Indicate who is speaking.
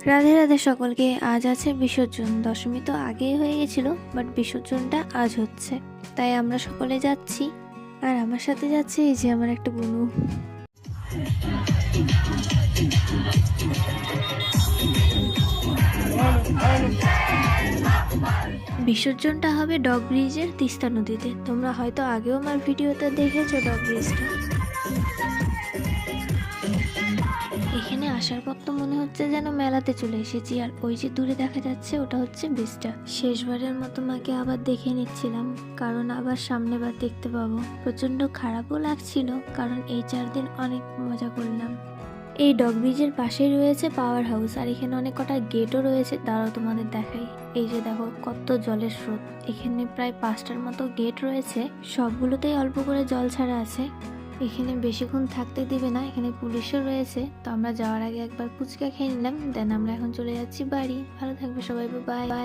Speaker 1: রাধে রাধে সকলকে। আজ আছে বিসর্জন। দশমী তো আগেই হয়ে গেছিল, বাট বিসর্জনটা আজ হচ্ছে, তাই আমরা সকলে যাচ্ছি। আর আমার সাথে যাচ্ছে এই যে আমার একটা বুনু। বিসর্জনটা হবে ডগ ব্রিজের তিস্তা নদীতে। তোমরা হয়তো আগেও আমার ভিডিওতে দেখেছো ডগ ব্রিজটা। এখানে আসার পর তো মনে হচ্ছে যেন মেলাতে চলে এসেছি। আর ওই যে দূরে দেখা যাচ্ছে ওটা হচ্ছে ব্রিজটা। শেষবারের মতো মাকে আবার দেখে নিচ্ছিলাম, কারণ আবার সামনেবার দেখতে পাবো। প্রচন্ড খারাপও লাগছিল, কারণ এই 4 দিন অনেক মজা করলাম। এই ডগ ব্রিজের পাশেই রয়েছে পাওয়ার হাউস, আর এখানে অনেক কটা গেটও রয়েছে। দাঁড়াও তোমাদের দেখাই। এই যে দেখো কত জলের স্রোত। এখানে প্রায় 5টার মতো গেট রয়েছে, সবগুলোতেই অল্প করে জল ছাড়া আছে। এখানে বেশিক্ষণ থাকতে দিবে না, এখানে পুলিশও রয়েছে। তো আমরা যাওয়ার আগে একবার ফুচকা খেয়ে নিলাম, দেন আমরা এখন চলে যাচ্ছি বাড়ি। ভালো থাকবে সবাই, বাই বাই।